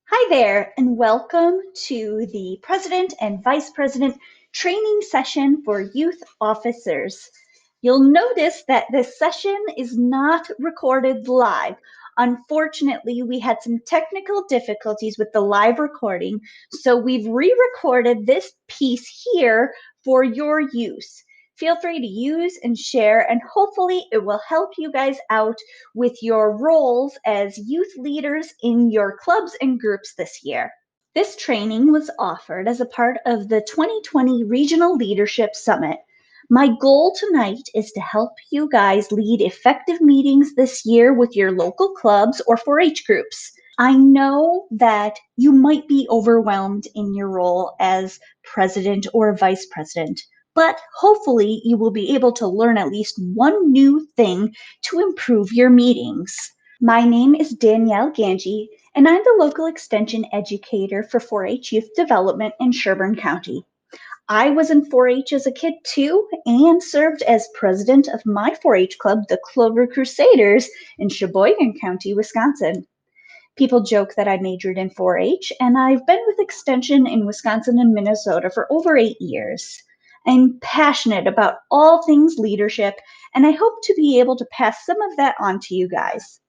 Hi there, and welcome to the President and Vice President training session for youth officers. You'll notice that this session is not recorded live. Unfortunately, we had some technical difficulties with the live recording, so we've re-recorded this piece here for your use. Feel free to use and share, and hopefully it will help you guys out with your roles as youth leaders in your clubs and groups this year. This training was offered as a part of the 2020 Regional Leadership Summit. My goal tonight is to help you guys lead effective meetings this year with your local clubs or 4-H groups. I know that you might be overwhelmed in your role as president or vice president, but hopefully you will be able to learn at least one new thing to improve your meetings. My name is Danielle Ganji, and I'm the local extension educator for 4-H Youth Development in Sherburne County. I was in 4-H as a kid too, and served as president of my 4-H club, the Clover Crusaders, in Sheboygan County, Wisconsin. People joke that I majored in 4-H, and I've been with Extension in Wisconsin and Minnesota for over 8 years. I'm passionate about all things leadership, and I hope to be able to pass some of that on to you guys.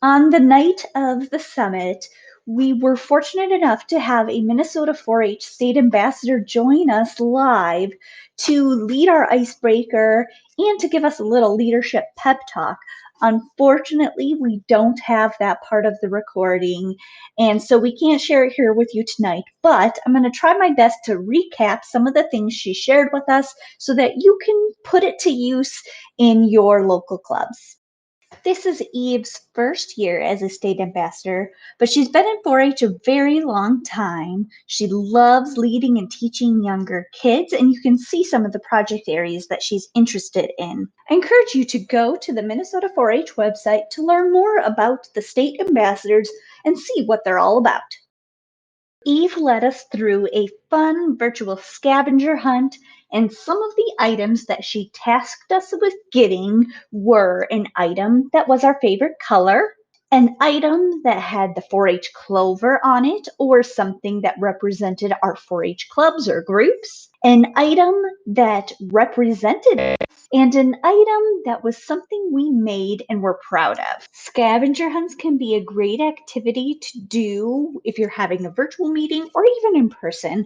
On the night of the summit, we were fortunate enough to have a Minnesota 4-H state ambassador join us live to lead our icebreaker and to give us a little leadership pep talk. Unfortunately, we don't have that part of the recording, and so we can't share it here with you tonight, but I'm going to try my best to recap some of the things she shared with us so that you can put it to use in your local clubs. This is Eve's first year as a state ambassador, but she's been in 4-H a very long time. She loves leading and teaching younger kids, and you can see some of the project areas that she's interested in. I encourage you to go to the Minnesota 4-H website to learn more about the state ambassadors and see what they're all about. Eve led us through a fun virtual scavenger hunt, and some of the items that she tasked us with getting were an item that was our favorite color, an item that had the 4-H clover on it or something that represented our 4-H clubs or groups, an item that represented us, and an item that was something we made and were proud of. Scavenger hunts can be a great activity to do if you're having a virtual meeting or even in person.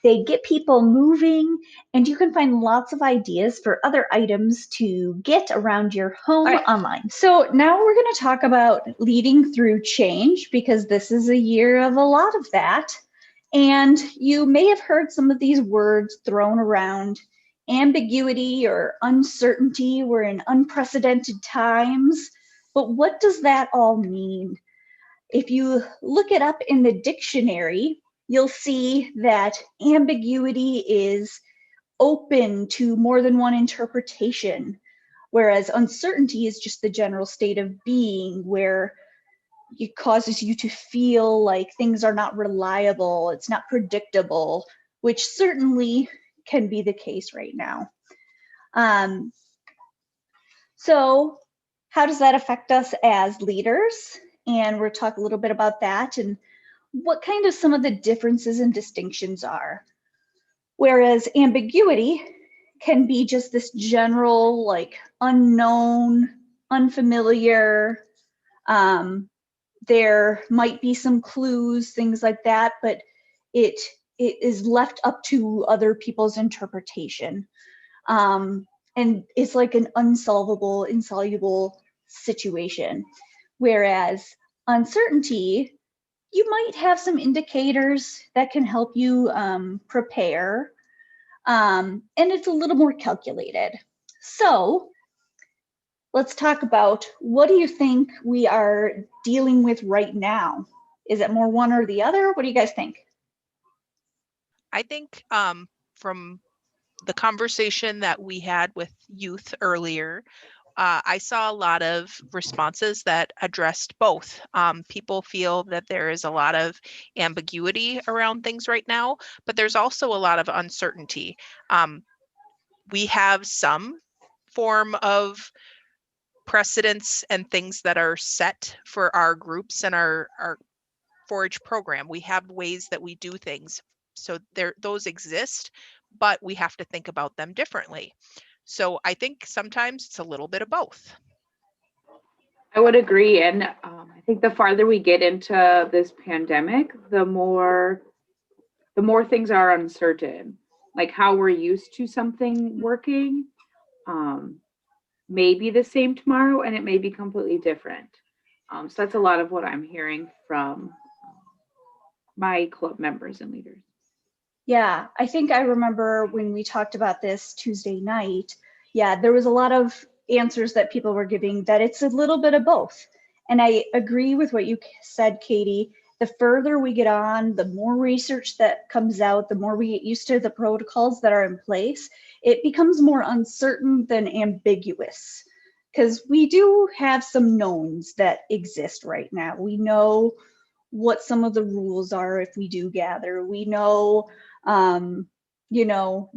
They get people moving, and you can find lots of ideas for other items to get around your home online. So now we're going to talk about leading through change, because this is a year of a lot of that. And you may have heard some of these words thrown around. Ambiguity or uncertainty. We're in unprecedented times. But what does that all mean? If you look it up in the dictionary, you'll see that ambiguity is open to more than one interpretation, whereas uncertainty is just the general state of being where it causes you to feel like things are not reliable, it's not predictable, which certainly can be the case right now. So how does that affect us as leaders? And we'll talk a little bit about that and what kind of some of the differences and distinctions are. Whereas ambiguity can be just this general, like unknown, unfamiliar. There might be some clues, things like that, but it is left up to other people's interpretation. And it's like an unsolvable, insoluble situation. Whereas uncertainty, you might have some indicators that can help you prepare, and it's a little more calculated. So let's talk about, what do you think we are dealing with right now? Is it more one or the other? What do you guys think? I think from the conversation that we had with youth earlier, I saw a lot of responses that addressed both. People feel that there is a lot of ambiguity around things right now, but there's also a lot of uncertainty. We have some form of precedents and things that are set for our groups and our 4-H program. We have ways that we do things. So those exist, but we have to think about them differently. So I think sometimes it's a little bit of both. I would agree. And I think the farther we get into this pandemic, the more things are uncertain. Like how we're used to something working may be the same tomorrow, and it may be completely different. So that's a lot of what I'm hearing from my club members and leaders. Yeah, I think I remember when we talked about this Tuesday night, yeah, there was a lot of answers that people were giving that it's a little bit of both. And I agree with what you said, Katie. The further we get on, the more research that comes out, the more we get used to the protocols that are in place, it becomes more uncertain than ambiguous. Because we do have some knowns that exist right now. We know what some of the rules are if we do gather. We know,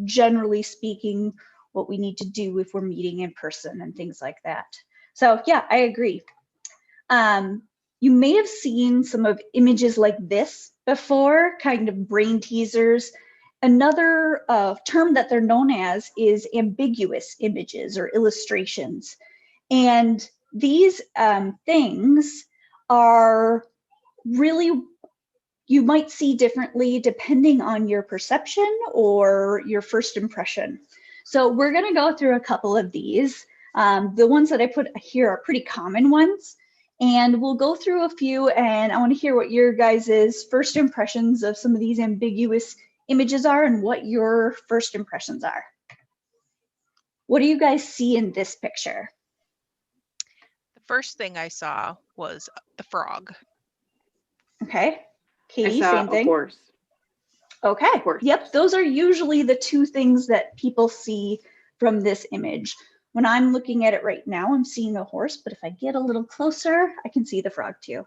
generally speaking, what we need to do if we're meeting in person and things like that. So yeah, I agree. You may have seen some of images like this before, kind of brain teasers. Another term that they're known as is ambiguous images or illustrations. And these things are really, you might see differently depending on your perception or your first impression. So we're going to go through a couple of these. The ones that I put here are pretty common ones, and we'll go through a few, and I want to hear what your guys' first impressions of some of these ambiguous images are and what your first impressions are. What do you guys see in this picture? The first thing I saw was the frog. Okay. Katie, I saw same thing. A horse. Okay. Horse. Yep. Those are usually the two things that people see from this image. When I'm looking at it right now, I'm seeing a horse, but if I get a little closer, I can see the frog too.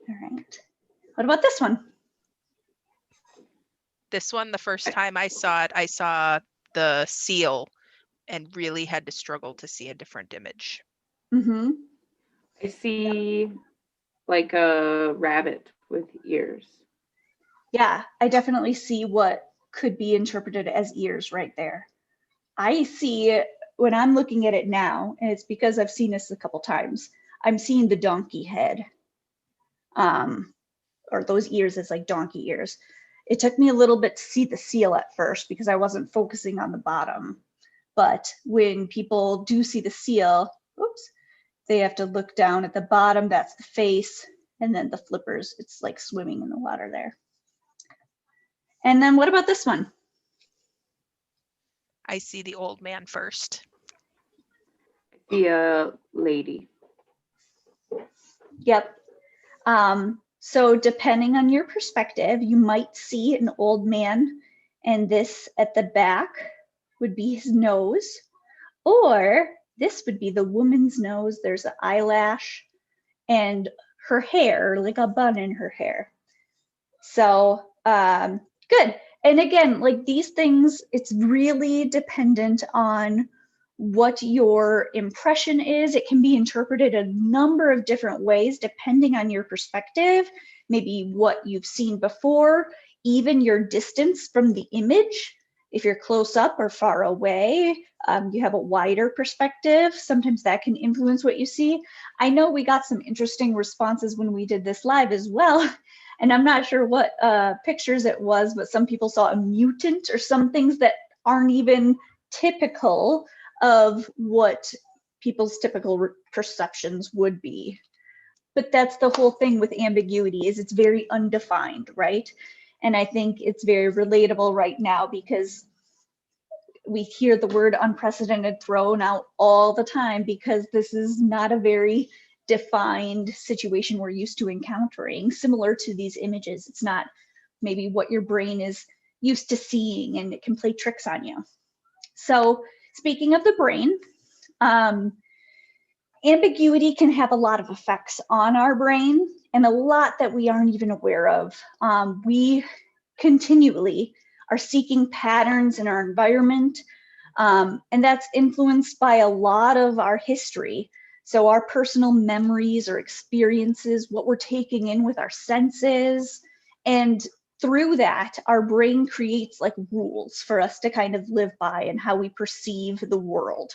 All right. What about this one? This one, the first time I saw it, I saw the seal and really had to struggle to see a different image. Mm-hmm. I see like a rabbit with ears. Yeah, I definitely see what could be interpreted as ears right there. I see it when I'm looking at it now, and it's because I've seen this a couple times. I'm seeing the donkey head, or those ears as like donkey ears. It took me a little bit to see the seal at first because I wasn't focusing on the bottom. But when people do see the seal, oops, they have to look down at the bottom. That's the face, and then the flippers. It's like swimming in the water there. And then what about this one? I see the old man first. I see a lady. Yep. So depending on your perspective, you might see an old man, and this at the back would be his nose, or this would be the woman's nose. There's an eyelash and her hair, like a bun in her hair. So good. And again, like these things, it's really dependent on what your impression is. It can be interpreted a number of different ways depending on your perspective, maybe what you've seen before, even your distance from the image. If you're close up or far away, you have a wider perspective. Sometimes that can influence what you see. I know we got some interesting responses when we did this live as well. And I'm not sure what pictures it was, but some people saw a mutant or some things that aren't even typical of what people's typical perceptions would be. But that's the whole thing with ambiguity, is it's very undefined, right? And I think it's very relatable right now because we hear the word unprecedented thrown out all the time because this is not a very defined situation we're used to encountering. Similar to these images, it's not maybe what your brain is used to seeing, and it can play tricks on you. So speaking of the brain, ambiguity can have a lot of effects on our brain and a lot that we aren't even aware of. We continually are seeking patterns in our environment, and that's influenced by a lot of our history. So our personal memories or experiences, what we're taking in with our senses, and through that, our brain creates like rules for us to kind of live by and how we perceive the world.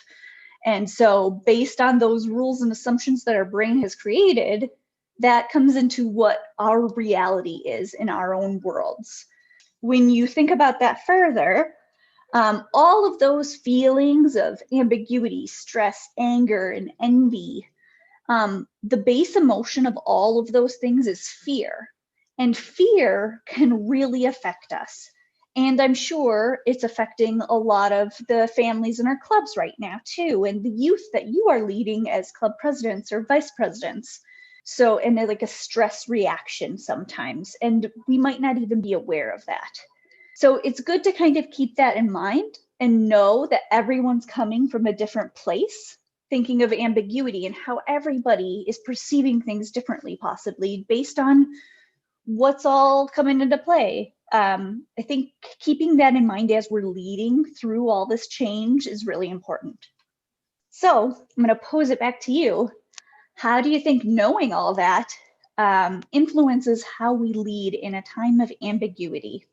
And so based on those rules and assumptions that our brain has created, that comes into what our reality is in our own worlds. When you think about that further, all of those feelings of ambiguity, stress, anger, and envy, the base emotion of all of those things is fear. And fear can really affect us. And I'm sure it's affecting a lot of the families in our clubs right now too, and the youth that you are leading as club presidents or vice presidents. So, and they're like a stress reaction sometimes, and we might not even be aware of that. So it's good to kind of keep that in mind and know that everyone's coming from a different place, thinking of ambiguity and how everybody is perceiving things differently, possibly based on what's all coming into play. I think keeping that in mind as we're leading through all this change is really important. So I'm going to pose it back to you. How do you think knowing all that influences how we lead in a time of ambiguity?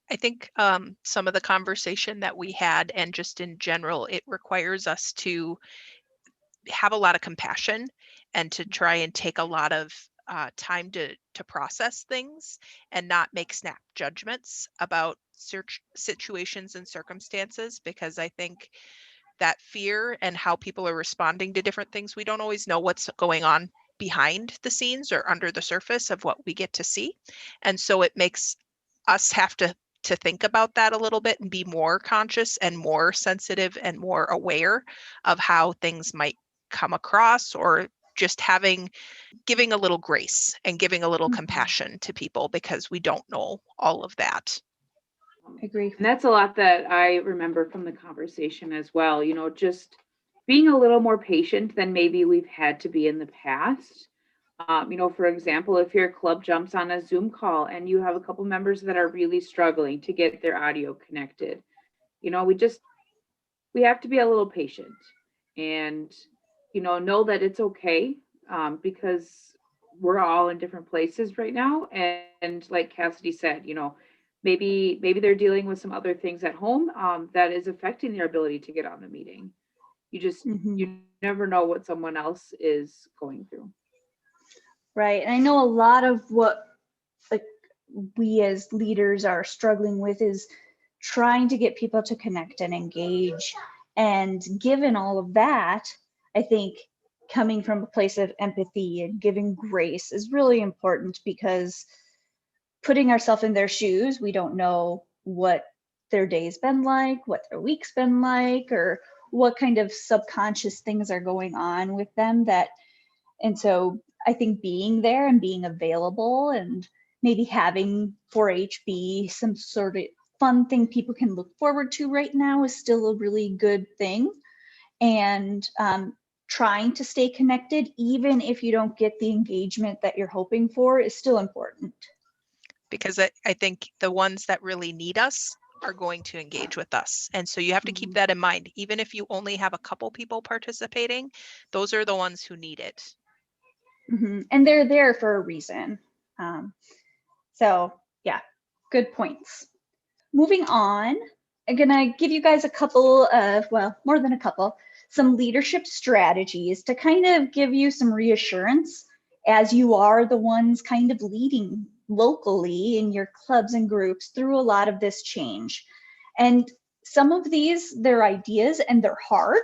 I think some of the conversation that we had, and just in general, it requires us to have a lot of compassion and to try and take a lot of time to process things and not make snap judgments about situations and circumstances, because I think that fear and how people are responding to different things, we don't always know what's going on behind the scenes or under the surface of what we get to see. And so it makes us have to think about that a little bit and be more conscious and more sensitive and more aware of how things might come across, or just giving a little grace and giving a little compassion to people, because we don't know all of that. I agree. And that's a lot that I remember from the conversation as well. Just being a little more patient than maybe we've had to be in the past. For example, if your club jumps on a Zoom call and you have a couple members that are really struggling to get their audio connected, we have to be a little patient and, know that it's okay, because we're all in different places right now. And like Cassidy said, maybe they're dealing with some other things at home, that is affecting their ability to get on the meeting. You never know what someone else is going through. Right. And I know a lot of what like we as leaders are struggling with is trying to get people to connect and engage. And given all of that, I think coming from a place of empathy and giving grace is really important, because putting ourselves in their shoes, we don't know what their day's been like, what their week's been like, or what kind of subconscious things are going on with them. And so I think being there and being available and maybe having 4-H be some sort of fun thing people can look forward to right now is still a really good thing. And trying to stay connected, even if you don't get the engagement that you're hoping for, is still important. Because I think the ones that really need us are going to engage with us. And so you have to keep that in mind. Even if you only have a couple people participating, those are the ones who need it. And they're there for a reason. So yeah, good points. Moving on, I'm gonna give you guys a couple of, well, more than a couple, some leadership strategies to kind of give you some reassurance as you are the ones kind of leading locally in your clubs and groups through a lot of this change. And some of these, they're ideas and they're hard.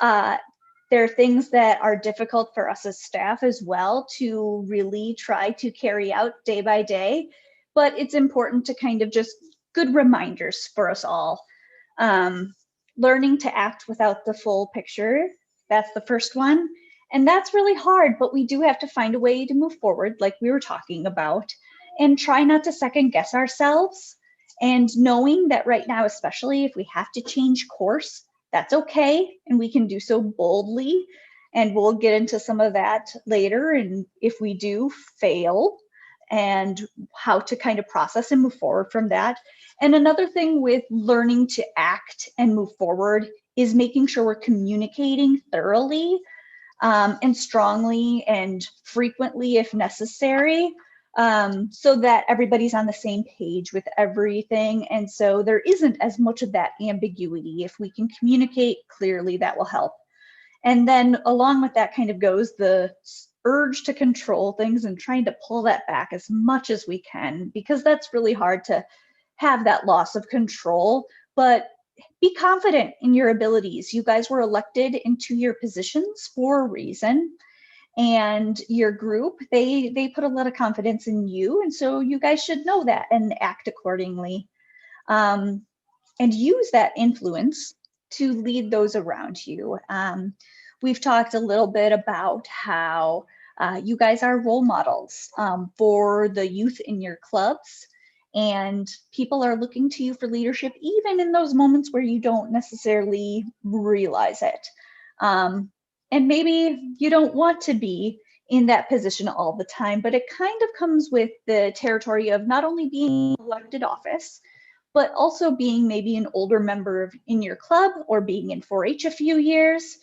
There are things that are difficult for us as staff as well to really try to carry out day by day, but it's important to kind of just good reminders for us all. Learning to act without the full picture, that's the first one. And that's really hard, but we do have to find a way to move forward, like we were talking about, and try not to second guess ourselves. And knowing that right now, especially if we have to change course, that's okay, and we can do so boldly. And we'll get into some of that later, and if we do fail, and how to kind of process and move forward from that. And another thing with learning to act and move forward is making sure we're communicating thoroughly. and strongly and frequently if necessary, so that everybody's on the same page with everything. And so there isn't as much of that ambiguity. If we can communicate clearly, that will help. And then along with that kind of goes the urge to control things and trying to pull that back as much as we can, because that's really hard to have that loss of control. But be confident in your abilities. You guys were elected into your positions for a reason, and your group, they put a lot of confidence in you, and so you guys should know that and act accordingly, and use that influence to lead those around you. We've talked a little bit about how you guys are role models for the youth in your clubs, and people are looking to you for leadership, even in those moments where you don't necessarily realize it. And maybe you don't want to be in that position all the time, but it kind of comes with the territory of not only being elected office, but also being maybe an older member in your club or being in 4-H a few years.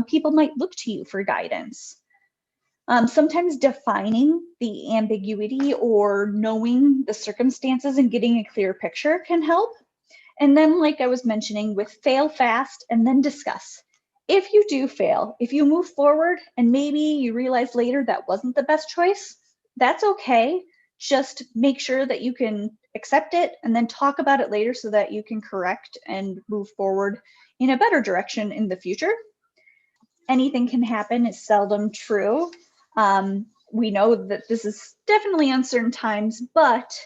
People might look to you for guidance. Sometimes defining the ambiguity or knowing the circumstances and getting a clear picture can help. And then, like I was mentioning, with fail fast and then discuss. If you do fail, if you move forward and maybe you realize later that wasn't the best choice, that's okay. Just make sure that you can accept it and then talk about it later so that you can correct and move forward in a better direction in the future. Anything can happen is seldom true. We know that this is definitely uncertain times, but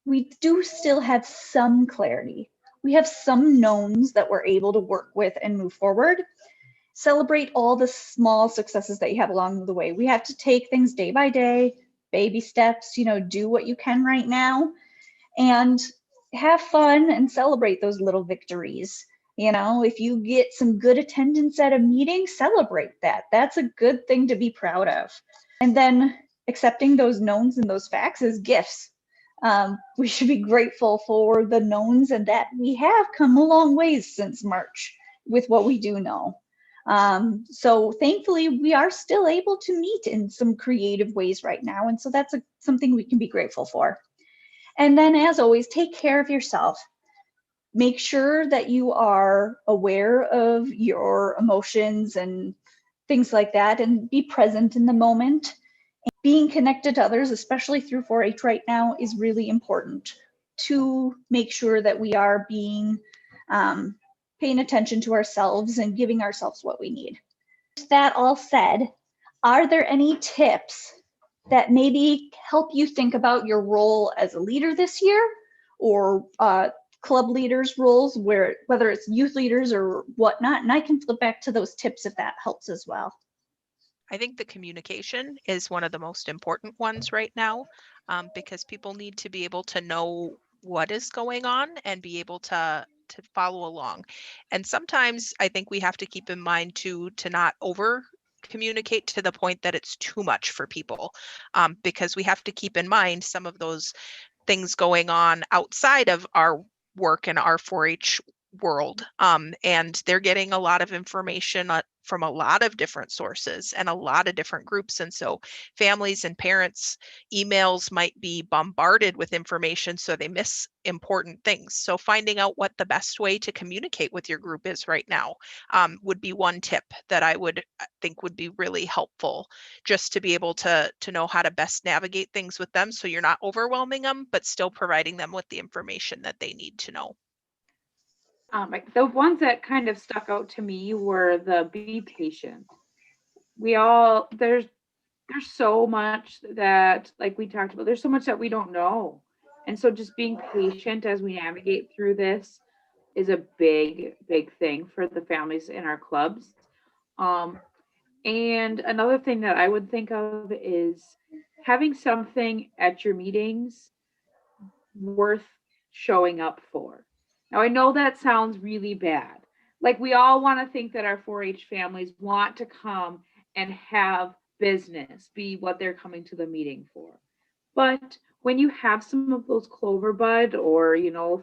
we do still have some clarity. We have some knowns that we're able to work with and move forward. Celebrate all the small successes that you have along the way. We have to take things day by day, baby steps, do what you can right now, and have fun and celebrate those little victories. If you get some good attendance at a meeting, celebrate that. That's a good thing to be proud of. And then accepting those knowns and those facts as gifts. We should be grateful for the knowns and that we have come a long ways since March with what we do know. So thankfully, we are still able to meet in some creative ways right now. And so that's something we can be grateful for. And then, as always, take care of yourself. Make sure that you are aware of your emotions and things like that, and be present in the moment. Being connected to others, especially through 4-H right now, is really important to make sure that we are paying attention to ourselves and giving ourselves what we need. With that all said, are there any tips that maybe help you think about your role as a leader this year, or club leaders' roles, whether it's youth leaders or whatnot? And I can flip back to those tips if that helps as well. I think the communication is one of the most important ones right now, because people need to be able to know what is going on and be able to follow along. And sometimes I think we have to keep in mind to not over communicate to the point that it's too much for people, because we have to keep in mind some of those things going on outside of our work and our 4-H world. And they're getting a lot of information from a lot of different sources and a lot of different groups. And so families and parents' emails might be bombarded with information, so they miss important things. So finding out what the best way to communicate with your group is right now would be one tip that I would think would be really helpful, just to be able to know how to best navigate things with them, so you're not overwhelming them, but still providing them with the information that they need to know. Like the ones that kind of stuck out to me were the be patient. There's so much that, like we talked about, there's so much that we don't know. And so just being patient as we navigate through this is a big, big thing for the families in our clubs. And another thing that I would think of is having something at your meetings worth showing up for. Now, I know that sounds really bad. Like, we all want to think that our 4-H families want to come and have business be what they're coming to the meeting for. But when you have some of those clover bud or,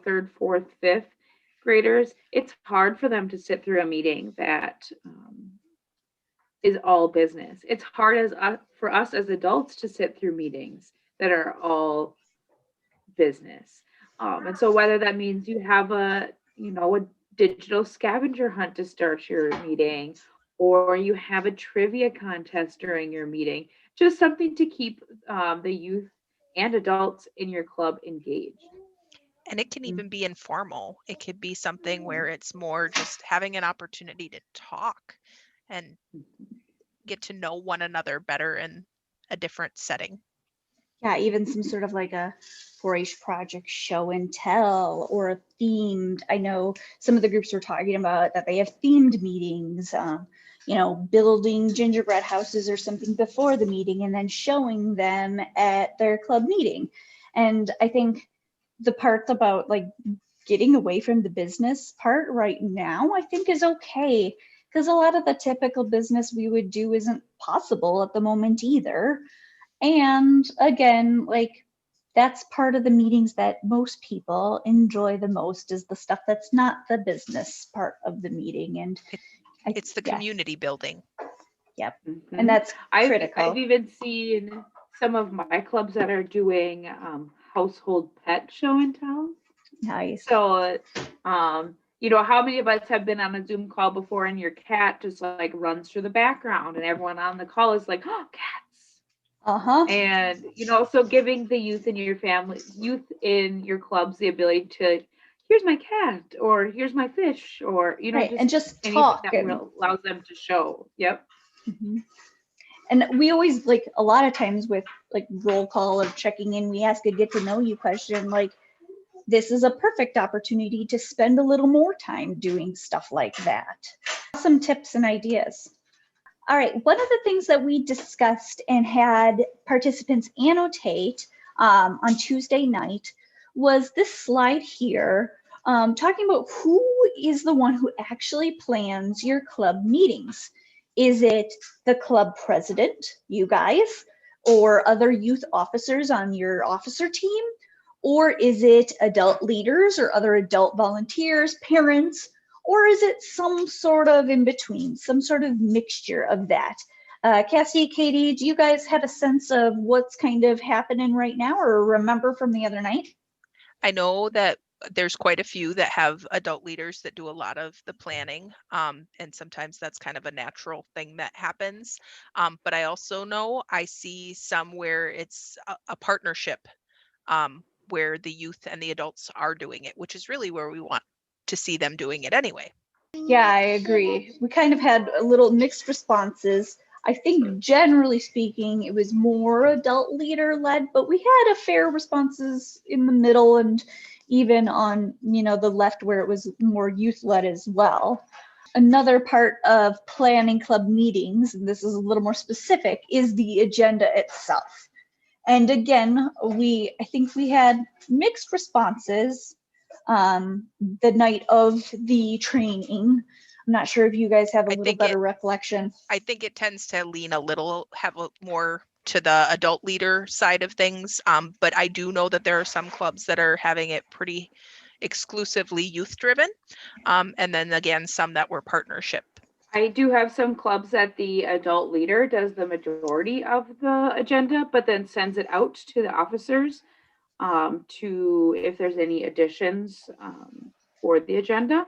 third, fourth, fifth graders, it's hard for them to sit through a meeting that is all business. It's hard for us as adults to sit through meetings that are all business. And so whether that means you have a digital scavenger hunt to start your meeting, or you have a trivia contest during your meeting, just something to keep the youth and adults in your club engaged. And it can even be informal. It could be something where it's more just having an opportunity to talk and get to know one another better in a different setting. Yeah, even some sort of like a 4-H project show and tell, or a themed. I know some of the groups were talking about that they have themed meetings, building gingerbread houses or something before the meeting and then showing them at their club meeting. And I think the part about like getting away from the business part right now, I think is okay, because a lot of the typical business we would do isn't possible at the moment either. And again, like that's part of the meetings that most people enjoy the most, is the stuff that's not the business part of the meeting. And it's the community building. Yep. Mm-hmm. And that's I've critical. even seen some of my clubs that are doing household pet show and tell. Nice. So, how many of us have been on a Zoom call before and your cat just like runs through the background and everyone on the call is like, oh, cats. Uh-huh. And, so giving the youth in your clubs the ability to, here's my cat, or here's my fish, or, right. And just talk. That allows them to show. Yep. Mm-hmm. And we always, like, a lot of times with like roll call or checking in, we ask a get to know you question, like, this is a perfect opportunity to spend a little more time doing stuff like that. Some tips and ideas. All right, one of the things that we discussed and had participants annotate on Tuesday night was this slide here, talking about who is the one who actually plans your club meetings. Is it the club president, you guys, or other youth officers on your officer team? Or is it adult leaders or other adult volunteers, parents? Or is it some sort of in between, some sort of mixture of that? Cassie, Katie, do you guys have a sense of what's kind of happening right now, or remember from the other night? I know that there's quite a few that have adult leaders that do a lot of the planning. And sometimes that's kind of a natural thing that happens. But I also know I see some where it's a partnership, where the youth and the adults are doing it, which is really where we want to see them doing it anyway. Yeah, I agree. We kind of had a little mixed responses. I think generally speaking, it was more adult leader led, but we had a fair responses in the middle and even on, the left where it was more youth led as well. Another part of planning club meetings, and this is a little more specific, is the agenda itself. And again, I think we had mixed responses the night of the training. I'm not sure if you guys have a little better recollection. I think it tends to lean have a more to the adult leader side of things. But I do know that there are some clubs that are having it pretty exclusively youth driven. And then again, some that were partnership. I do have some clubs that the adult leader does the majority of the agenda, but then sends it out to the officers to if there's any additions for the agenda.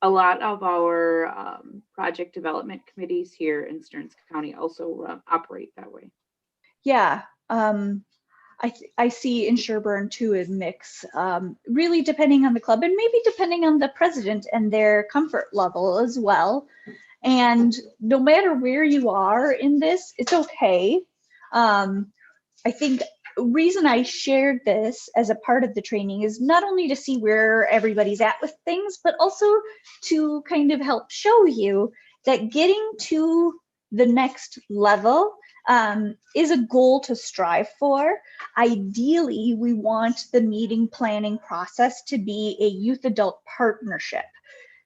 A lot of our project development committees here in Stearns County also operate that way. Yeah, I see in Sherburne too a mix, really depending on the club and maybe depending on the president and their comfort level as well. And no matter where you are in this, it's okay. I think reason I shared this as a part of the training is not only to see where everybody's at with things, but also to kind of help show you that getting to the next level is a goal to strive for. Ideally, we want the meeting planning process to be a youth adult partnership.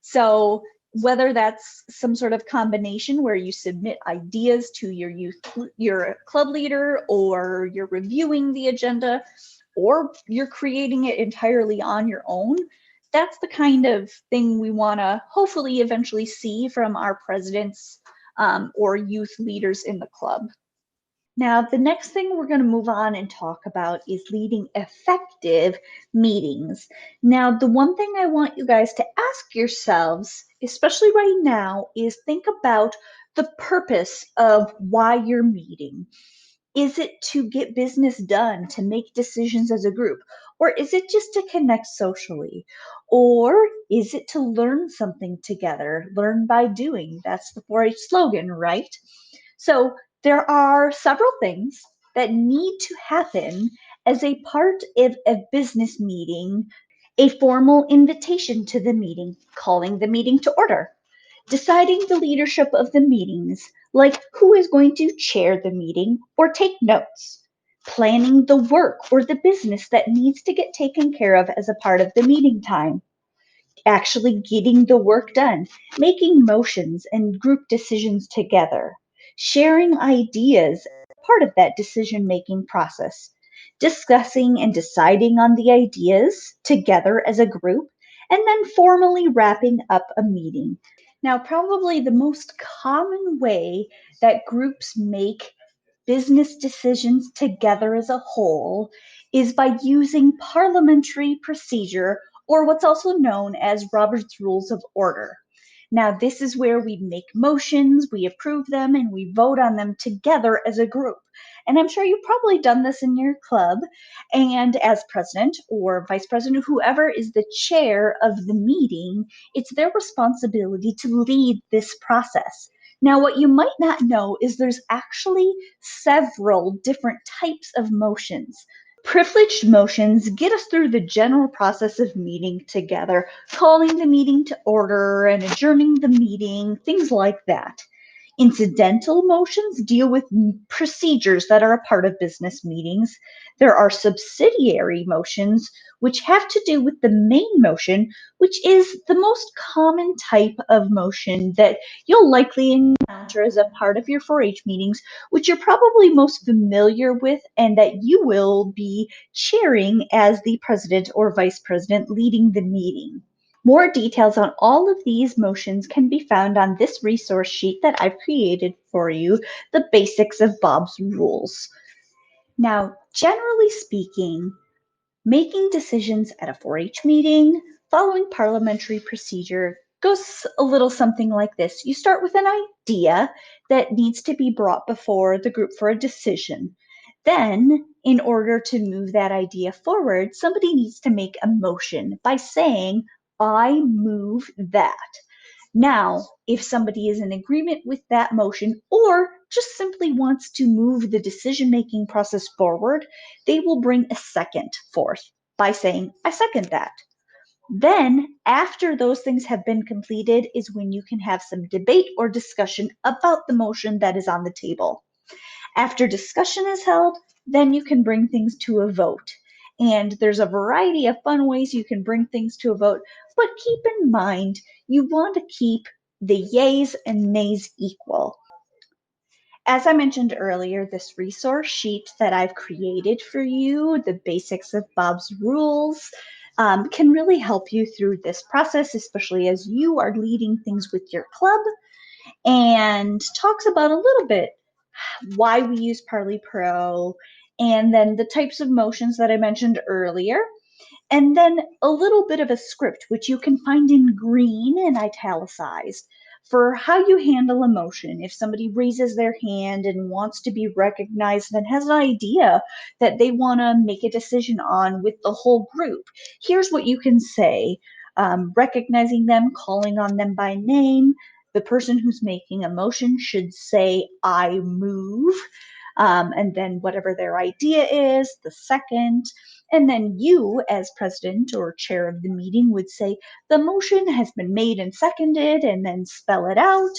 So whether that's some sort of combination where you submit ideas to your club leader, or you're reviewing the agenda, or you're creating it entirely on your own, that's the kind of thing we want to hopefully eventually see from our presidents or youth leaders in the club. Now, the next thing we're going to move on and talk about is leading effective meetings. Now, the one thing I want you guys to ask yourselves, especially right now, is think about the purpose of why you're meeting. Is it to get business done, to make decisions as a group? Or is it just to connect socially? Or is it to learn something together? Learn by doing. That's the 4-H slogan, right? So there are several things that need to happen as a part of a business meeting: a formal invitation to the meeting, calling the meeting to order, deciding the leadership of the meetings, like who is going to chair the meeting or take notes, planning the work or the business that needs to get taken care of as a part of the meeting time, actually getting the work done, making motions and group decisions together, sharing ideas as part of that decision-making process, discussing and deciding on the ideas together as a group, and then formally wrapping up a meeting. Now, probably the most common way that groups make business decisions together as a whole is by using parliamentary procedure, or what's also known as Robert's Rules of Order. Now, this is where we make motions, we approve them, and we vote on them together as a group. And I'm sure you've probably done this in your club. And as president or vice president, whoever is the chair of the meeting, it's their responsibility to lead this process. Now, what you might not know is there's actually several different types of motions. Privileged motions get us through the general process of meeting together, calling the meeting to order and adjourning the meeting, things like that. Incidental motions deal with procedures that are a part of business meetings. There are subsidiary motions, which have to do with the main motion, which is the most common type of motion that you'll likely encounter as a part of your 4-H meetings, which you're probably most familiar with and that you will be chairing as the president or vice president leading the meeting. More details on all of these motions can be found on this resource sheet that I've created for you, The Basics of Bob's Rules. Now, generally speaking, making decisions at a 4-H meeting following parliamentary procedure goes a little something like this. You start with an idea that needs to be brought before the group for a decision. Then, in order to move that idea forward, somebody needs to make a motion by saying, "I move that." Now, if somebody is in agreement with that motion or just simply wants to move the decision-making process forward, they will bring a second forth by saying, "I second that." Then, after those things have been completed, is when you can have some debate or discussion about the motion that is on the table. After discussion is held, then you can bring things to a vote. And there's a variety of fun ways you can bring things to a vote, but keep in mind, you want to keep the yays and nays equal. As I mentioned earlier, this resource sheet that I've created for you, The Basics of Bob's Rules, can really help you through this process, especially as you are leading things with your club, and talks about a little bit why we use Parley Pro, and then the types of motions that I mentioned earlier, and then a little bit of a script, which you can find in green and italicized, for how you handle emotion. If somebody raises their hand and wants to be recognized and has an idea that they want to make a decision on with the whole group, here's what you can say. Recognizing them, calling on them by name. The person who's making a motion should say, "I move," and then whatever their idea is, the second. And then you, as president or chair of the meeting, would say, "The motion has been made and seconded," and then spell it out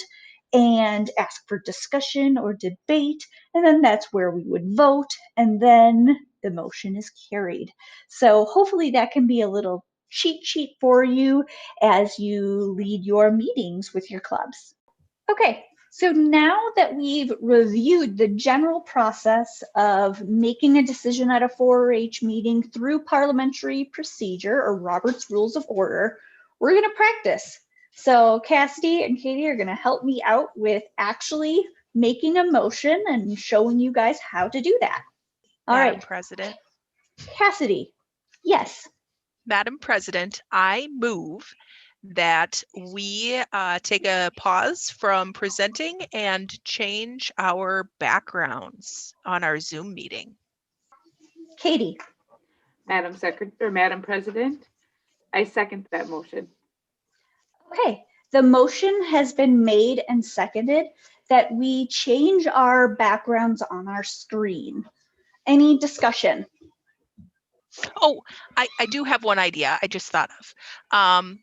and ask for discussion or debate. And then that's where we would vote, and then the motion is carried. So hopefully that can be a little cheat sheet for you as you lead your meetings with your clubs. Okay, so now that we've reviewed the general process of making a decision at a 4-H meeting through parliamentary procedure or Robert's Rules of Order, we're going to practice. So Cassidy and Katie are going to help me out with actually making a motion and showing you guys how to do that. All Madam right, President. Cassidy, yes. Madam President, I move that we take a pause from presenting and change our backgrounds on our Zoom meeting. Katie. Madam Secretary or Madam President, I second that motion. Okay, the motion has been made and seconded that we change our backgrounds on our screen. Any discussion? Oh, I do have one idea I just thought of.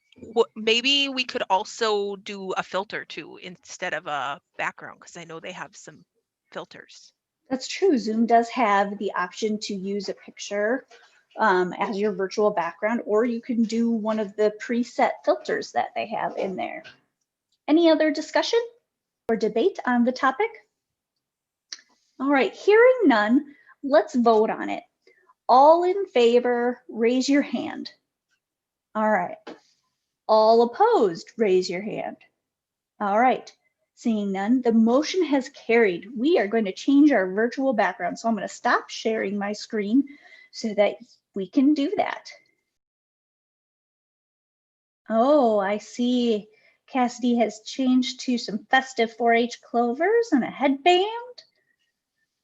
Maybe we could also do a filter too instead of a background, because I know they have some filters. That's true. Zoom does have the option to use a picture as your virtual background, or you can do one of the preset filters that they have in there. Any other discussion or debate on the topic? All right, hearing none, let's vote on it. All in favor, raise your hand. All right. All opposed, raise your hand. All right. Seeing none, the motion has carried. We are going to change our virtual background. So I'm going to stop sharing my screen so that we can do that. Oh, I see. Cassidy has changed to some festive 4-H clovers and a headband.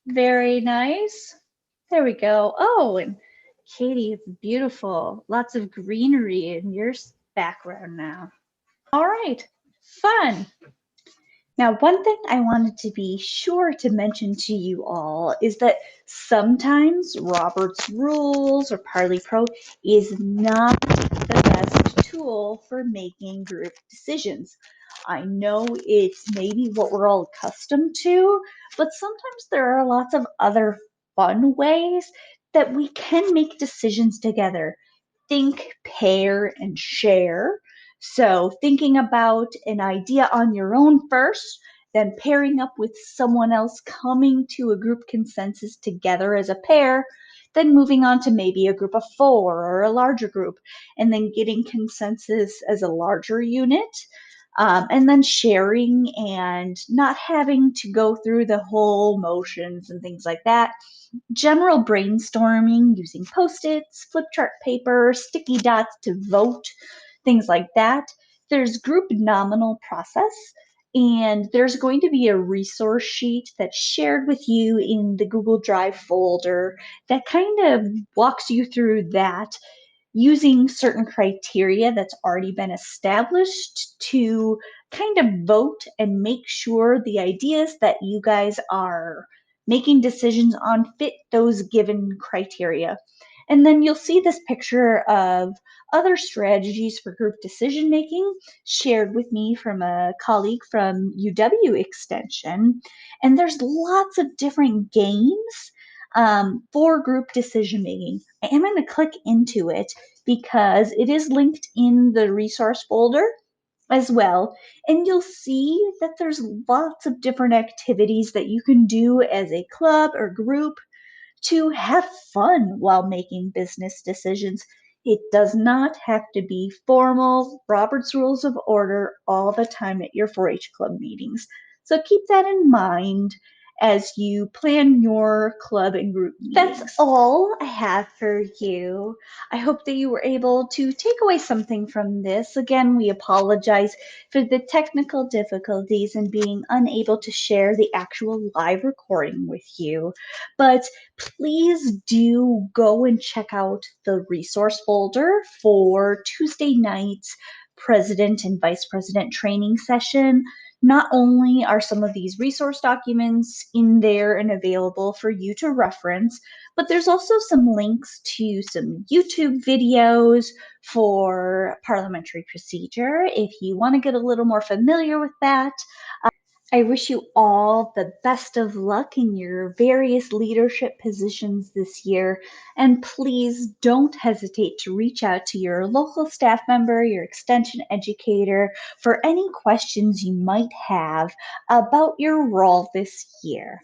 Very nice. There we go. Oh, and Katie, it's beautiful. Lots of greenery in your background now. All right, fun. Now, one thing I wanted to be sure to mention to you all is that sometimes Robert's Rules or Parley Pro is not the best tool for making group decisions. I know it's maybe what we're all accustomed to, but sometimes there are lots of other fun ways that we can make decisions together. Think, pair, and share. So thinking about an idea on your own first, then pairing up with someone else, coming to a group consensus together as a pair, then moving on to maybe a group of 4 or a larger group, and then getting consensus as a larger unit, and then sharing and not having to go through the whole motions and things like that. General brainstorming using Post-its, flip chart paper, sticky dots to vote, things like that. There's group nominal process, and there's going to be a resource sheet that's shared with you in the Google Drive folder that kind of walks you through that using certain criteria that's already been established to kind of vote and make sure the ideas that you guys are making decisions on fit those given criteria. And then you'll see this picture of other strategies for group decision making shared with me from a colleague from UW Extension. And there's lots of different games for group decision making. I am going to click into it because it is linked in the resource folder as well. And you'll see that there's lots of different activities that you can do as a club or group to have fun while making business decisions. It does not have to be formal Robert's Rules of Order all the time at your 4-H club meetings. So keep that in mind as you plan your club and group meetings. That's all I have for you. I hope that you were able to take away something from this. Again, we apologize for the technical difficulties and being unable to share the actual live recording with you. But please do go and check out the resource folder for Tuesday night's President and Vice President training session. Not only are some of these resource documents in there and available for you to reference, but there's also some links to some YouTube videos for parliamentary procedure if you want to get a little more familiar with that. I wish you all the best of luck in your various leadership positions this year. And please don't hesitate to reach out to your local staff member, your extension educator, for any questions you might have about your role this year.